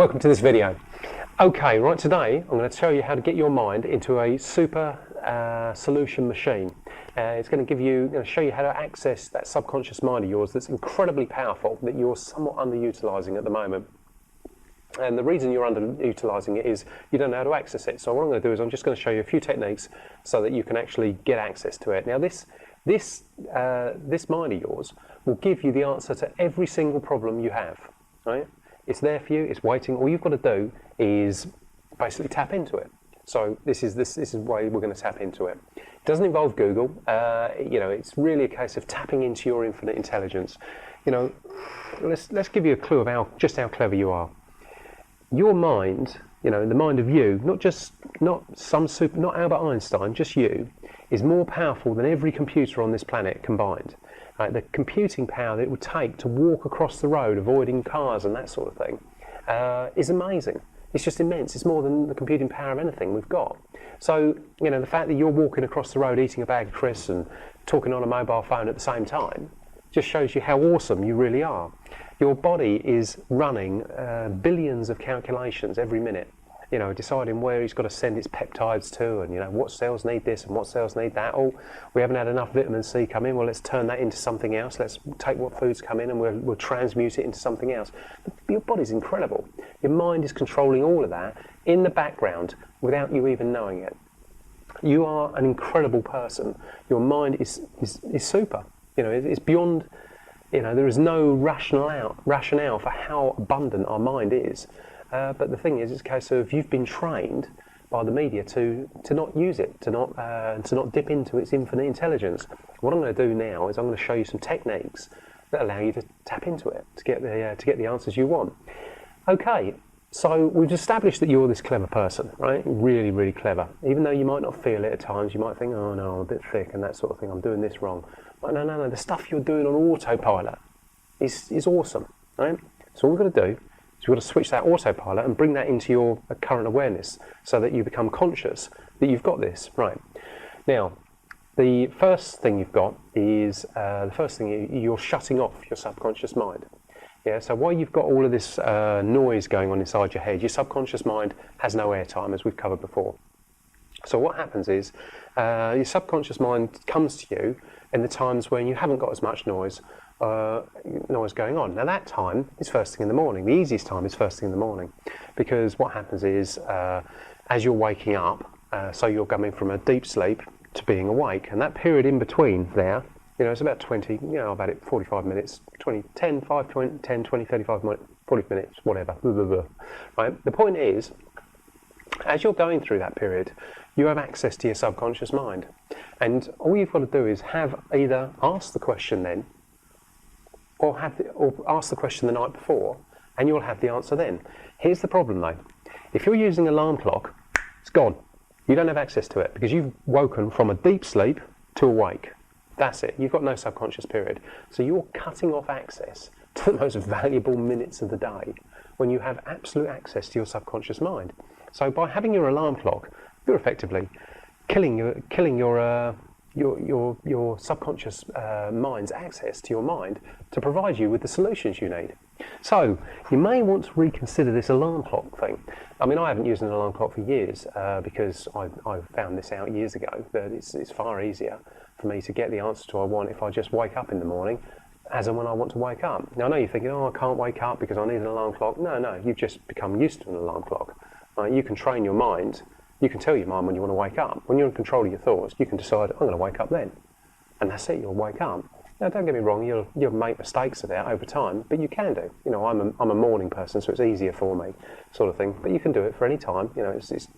welcome to this video. Okay, right, today I'm going to show you how to get your mind into a super solution machine. It's going to show you how to access that subconscious mind of yours that's incredibly powerful, that you're somewhat underutilizing at the moment. And the reason you're underutilizing it is you don't know how to access it. So what I'm going to do is I'm just going to show you a few techniques so that you can actually get access to it. Now this mind of yours will give you the answer to every single problem you have, right? It's there for you, it's waiting. All you've got to do is basically tap into it. So this is the way we're going to tap into it. It doesn't involve Google. It's really a case of tapping into your infinite intelligence. Let's give you a clue of just how clever you are. Your mind, the mind of you, not Albert Einstein, just you, is more powerful than every computer on this planet combined. Right? The computing power that it would take to walk across the road, avoiding cars and that sort of thing, is amazing. It's just immense. It's more than the computing power of anything we've got. So, the fact that you're walking across the road eating a bag of crisps and talking on a mobile phone at the same time just shows you how awesome you really are. Your body is running billions of calculations every minute, deciding where he's got to send its peptides to, and what cells need this and what cells need that. Oh, we haven't had enough vitamin C come in, well, let's turn that into something else. Let's take what foods come in and we'll transmute it into something else. Your body's incredible. Your mind is controlling all of that in the background without you even knowing it. You are an incredible person. Your mind is super. It's beyond, there is no rationale for how abundant our mind is. But the thing is, it's a case of you've been trained by the media to not use it, to not dip into its infinite intelligence. What I'm going to do now is I'm going to show you some techniques that allow you to tap into it to get the answers you want. Okay, so we've established that you're this clever person, right? Really, really clever. Even though you might not feel it at times, you might think, oh no, I'm a bit thick and that sort of thing. I'm doing this wrong. But no. The stuff you're doing on autopilot is awesome, right? So all we've got to do is we've got to switch that autopilot and bring that into your current awareness so that you become conscious that you've got this. Right. Now, the first thing you've got is, you're shutting off your subconscious mind. Yeah, so while you've got all of this noise going on inside your head, your subconscious mind has no airtime, as we've covered before. So what happens is your subconscious mind comes to you in the times when you haven't got as much noise going on. Now that time is first thing in the morning. The easiest time is first thing in the morning, because what happens is as you're waking up, so you're coming from a deep sleep to being awake, and that period in between there, it's about 20, about 45 minutes, 20, 10, 5, 20, 10, 20, 35 minutes, 40 minutes, whatever, blah, blah, blah. Right? The point is, as you're going through that period, you have access to your subconscious mind. And all you've got to do is have either asked the question then, or ask the question the night before, and you'll have the answer then. Here's the problem though. If you're using an alarm clock, it's gone. You don't have access to it because you've woken from a deep sleep to awake. That's it. You've got no subconscious period. So you're cutting off access to the most valuable minutes of the day when you have absolute access to your subconscious mind. So by having your alarm clock, you're effectively killing your subconscious mind's access to your mind to provide you with the solutions you need. So you may want to reconsider this alarm clock thing. I mean, I haven't used an alarm clock for years because I found this out years ago, that it's far easier for me to get the answer to what I want if I just wake up in the morning as and when I want to wake up. Now I know you're thinking, oh, I can't wake up because I need an alarm clock. No, you've just become used to an alarm clock. You can train your mind. You can tell your mind when you want to wake up. When you're in control of your thoughts, you can decide, I'm going to wake up then. And that's it, you'll wake up. Now, don't get me wrong, you'll make mistakes of that over time, but you can do. I'm a morning person, so it's easier for me, sort of thing. But you can do it for any time. It's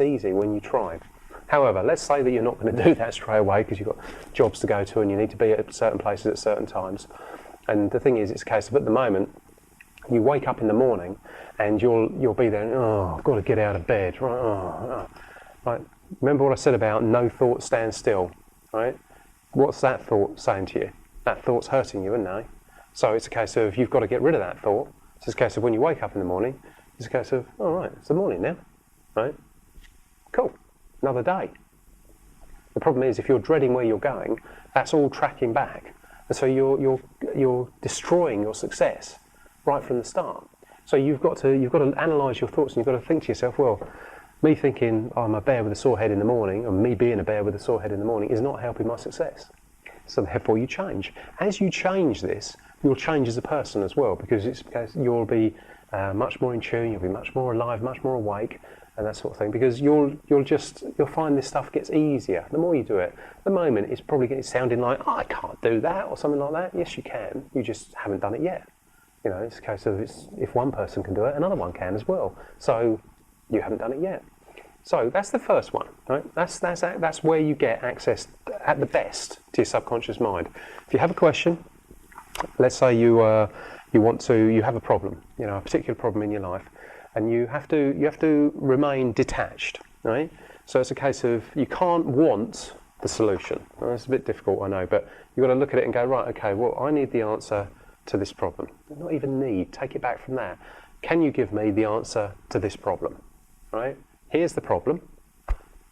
easy when you try. However, let's say that you're not going to do that straight away because you've got jobs to go to and you need to be at certain places at certain times. And the thing is, it's a case of at the moment, you wake up in the morning and you'll be there, I've got to get out of bed. Right. Remember what I said about no thought stands still, right? What's that thought saying to you? That thought's hurting you, isn't it? So it's a case of you've got to get rid of that thought. It's a case of when you wake up in the morning, it's a case of, all right, it's the morning now, right? Cool, another day. The problem is if you're dreading where you're going, that's all tracking back. And so you're destroying your success right from the start. So you've got to analyse your thoughts, and you've got to think to yourself, well, me thinking I'm a bear with a sore head in the morning, or me being a bear with a sore head in the morning, is not helping my success. So therefore you change. As you change this, you'll change as a person as well, because you'll be much more in tune, you'll be much more alive, much more awake, and that sort of thing, because you'll find this stuff gets easier the more you do it. At the moment it's probably sounding like, oh, I can't do that, or something like that. Yes, you can, you just haven't done it yet. You know, it's a case of if one person can do it, another one can as well. So you haven't done it yet. So that's the first one, right? That's where you get access at the best to your subconscious mind. If you have a question, let's say you have a problem, you know, a particular problem in your life, and you have to remain detached, right? So it's a case of you can't want the solution. Well, it's a bit difficult, I know, but you've got to look at it and go, right, okay, well, I need the answer to this problem. Not even need, take it back from there. Can you give me the answer to this problem, right? Here's the problem.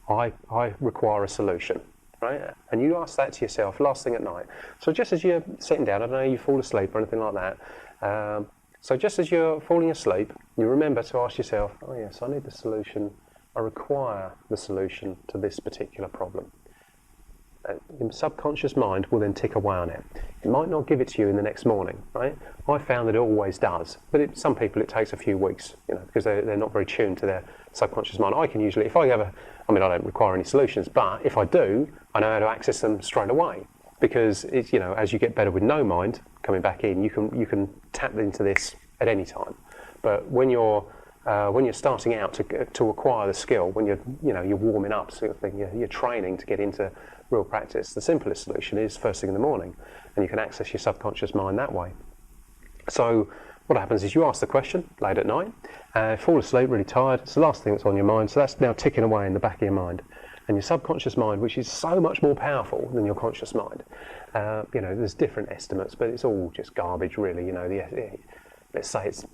I require a solution, right? And you ask that to yourself last thing at night. So just as you're sitting down, I don't know, you fall asleep or anything like that. So just as you're falling asleep, you remember to ask yourself, oh yes, I need the solution. I require the solution to this particular problem. Your subconscious mind will then tick away on it. It might not give it to you in the next morning, right? I found that it always does, but some people it takes a few weeks, you know, because they're not very tuned to their subconscious mind. I can usually, if I ever, I mean, I don't require any solutions, but if I do, I know how to access them straight away, because it's, you know, as you get better with no mind coming back in, you can tap into this at any time. But when you're starting out to acquire the skill, when you're warming up, sort of thing, you're training to get into real practice, the simplest solution is first thing in the morning, and you can access your subconscious mind that way. So what happens is you ask the question late at night, fall asleep really tired, it's the last thing that's on your mind, so that's now ticking away in the back of your mind. And your subconscious mind, which is so much more powerful than your conscious mind, you know, there's different estimates, but it's all just garbage really, you know. Let's say it's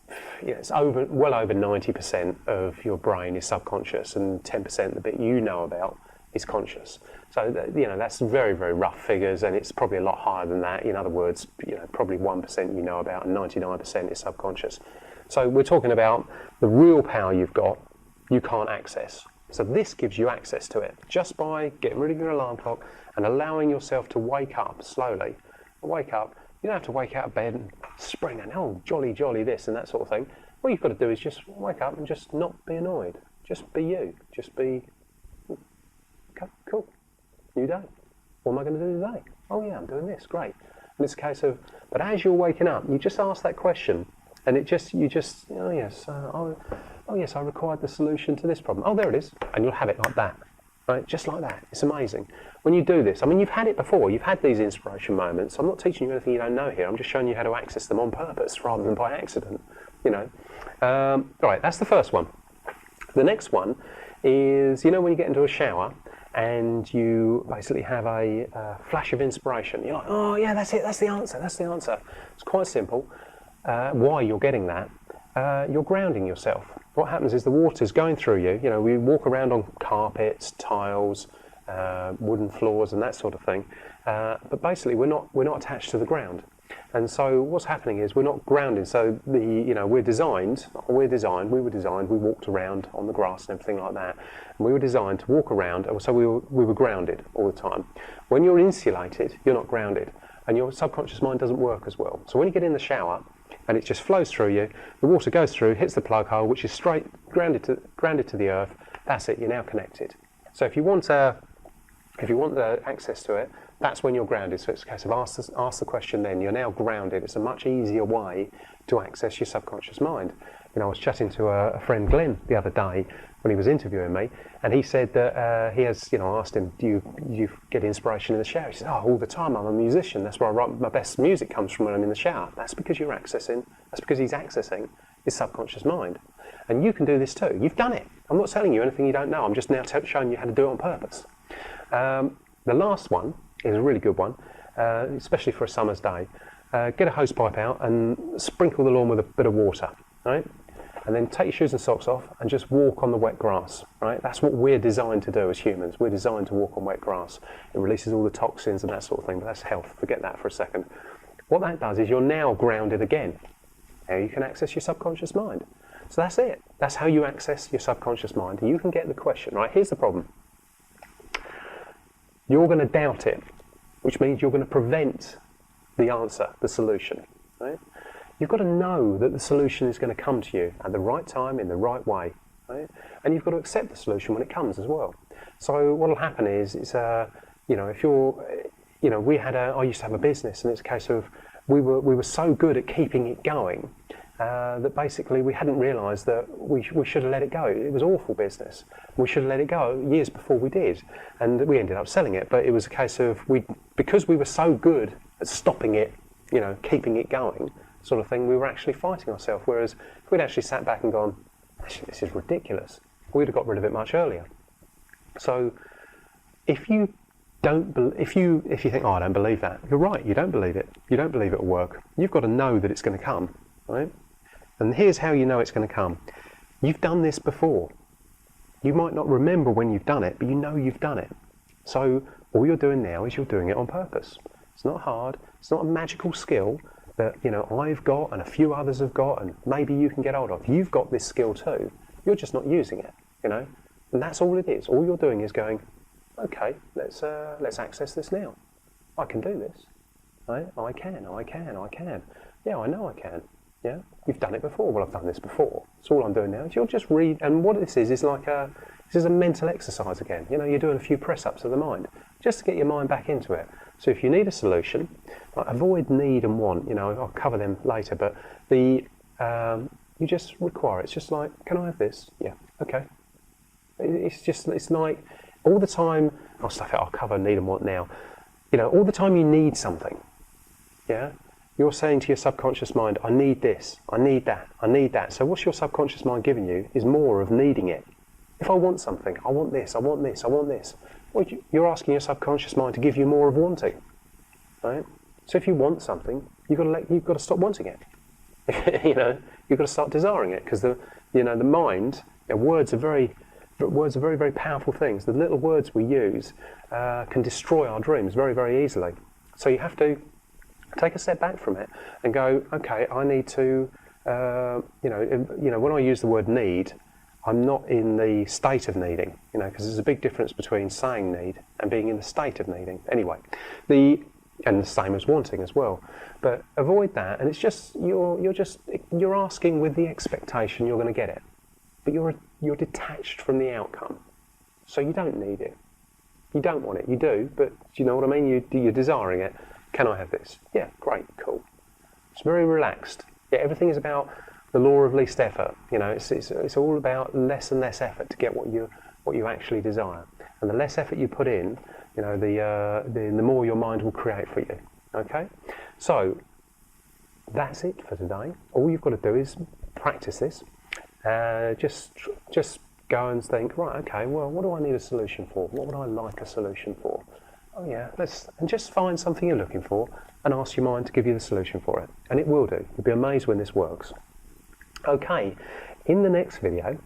well over 90% of your brain is subconscious, and 10% the bit you know about is conscious. So you know, that's very, very rough figures, and it's probably a lot higher than that. In other words, you know, probably 1% you know about, and 99% is subconscious. So we're talking about the real power you've got, you can't access. So this gives you access to it just by getting rid of your alarm clock and allowing yourself to wake up slowly. Wake up. You don't have to wake out of bed and spring and, oh, jolly, jolly this and that sort of thing. What you've got to do is just wake up and just not be annoyed. Just be you. Just be, okay, cool, new day. What am I going to do today? Oh yeah, I'm doing this, great. And it's a case of, but as you're waking up, you just ask that question, and oh yes, I required the solution to this problem. Oh, there it is. And you'll have it like that. Right, just like that. It's amazing. When you do this, I mean, you've had it before. You've had these inspiration moments. I'm not teaching you anything you don't know here. I'm just showing you how to access them on purpose rather than by accident. You know. All right, that's the first one. The next one is, you know, when you get into a shower and you basically have a flash of inspiration. You're like, oh yeah, that's it. That's the answer. That's the answer. It's quite simple. Why you're getting that? You're grounding yourself. What happens is the water's going through you. You know, we walk around on carpets, tiles, wooden floors, and that sort of thing. But basically, we're not attached to the ground. And so what's happening is we're not grounded. So we were designed. We walked around on the grass and everything like that. And we were designed to walk around. So we were grounded all the time. When you're insulated, you're not grounded, and your subconscious mind doesn't work as well. So when you get in the shower, and it just flows through you, the water goes through, hits the plug hole, which is straight grounded to the earth. That's it. You're now connected. So if you want the access to it, that's when you're grounded. So it's a case of ask the question. Then you're now grounded. It's a much easier way to access your subconscious mind. You know, I was chatting to a friend, Glenn, the other day when he was interviewing me, and he said that he has. You know, I asked him, do you get inspiration in the shower? He said, oh, all the time. I'm a musician. That's where I write my best music comes from, when I'm in the shower. That's because you're accessing. That's because he's accessing his subconscious mind. And you can do this too. You've done it. I'm not telling you anything you don't know. I'm just now showing you how to do it on purpose. The last one is a really good one, especially for a summer's day. Get a hose pipe out and sprinkle the lawn with a bit of water, right? And then take your shoes and socks off and just walk on the wet grass, right? That's what we're designed to do as humans. We're designed to walk on wet grass. It releases all the toxins and that sort of thing, but that's health. Forget that for a second. What that does is you're now grounded again. Now you can access your subconscious mind. So that's it. That's how you access your subconscious mind. You can get the question, right? Here's the problem. You're going to doubt it, which means you're going to prevent the answer, the solution, right? You've got to know that the solution is going to come to you at the right time, in the right way, right? And you've got to accept the solution when it comes as well. So what will happen is, you know, if you're, you know, I used to have a business, and it's a case of we were so good at keeping it going that basically we hadn't realised that we should have let it go. It was awful business. We should have let it go years before we did, and we ended up selling it. But it was a case of because we were so good at stopping it, you know, keeping it going, sort of thing, we were actually fighting ourselves. Whereas if we'd actually sat back and gone, actually, this is ridiculous, we'd have got rid of it much earlier. So if you think, oh, I don't believe that, you're right, you don't believe it. You don't believe it will work. You've got to know that it's going to come, right? And here's how you know it's going to come. You've done this before. You might not remember when you've done it, but you know you've done it. So all you're doing now is you're doing it on purpose. It's not hard. It's not a magical skill that, you know, I've got and a few others have got and maybe you can get hold of. You've got this skill too. You're just not using it, you know. And that's all it is. All you're doing is going, okay, let's access this now. I can do this. Right? I can. Yeah, I know I can. Yeah, you've done it before. Well, I've done this before. So all I'm doing now is you'll just read. And what this is like this is a mental exercise again. You know, you're doing a few press-ups of the mind just to get your mind back into it. So if you need a solution, avoid need and want. You know, I'll cover them later. But you just require it. It's just like, can I have this? Yeah. Okay. It's like all the time. I'll cover need and want now. You know, all the time you need something. Yeah. You're saying to your subconscious mind, I need this, I need that, I need that. So what's your subconscious mind giving you is more of needing it. If I want something, I want this, I want this, I want this. Well, you're asking your subconscious mind to give you more of wanting, right? So if you want something, you've got to stop wanting it. You know, you've got to start desiring it, because the mind, words are very, very powerful things. The little words we use can destroy our dreams very, very easily. So you have to take a step back from it and go, okay, I need to, when I use the word need, I'm not in the state of needing, because there's a big difference between saying need and being in the state of needing. Anyway, and the same as wanting as well. But avoid that, and it's just you're asking with the expectation you're going to get it, but you're detached from the outcome, so you don't need it, you don't want it, you do, but do you know what I mean? You're desiring it. Can I have this? Yeah, great, cool. It's very relaxed. Yeah, everything is about the law of least effort. It's all about less and less effort to get what you actually desire. And the less effort you put in, the more your mind will create for you. Okay? So that's it for today. All you've got to do is practice this. Just go and think, right, okay, well, what do I need a solution for? What would I like a solution for? Oh yeah, and just find something you're looking for and ask your mind to give you the solution for it. And it will do. You'll be amazed when this works. Okay, in the next video,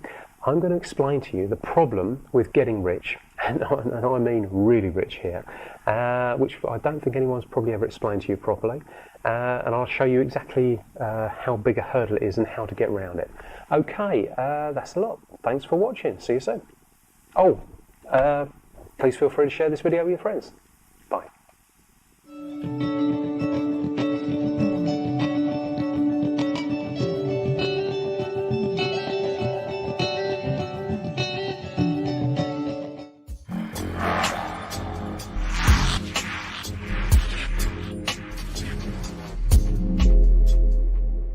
I'm going to explain to you the problem with getting rich, and I mean really rich here, which I don't think anyone's probably ever explained to you properly. And I'll show you exactly how big a hurdle it is and how to get around it. Okay, that's a lot. Thanks for watching. See you soon. Please feel free to share this video with your friends.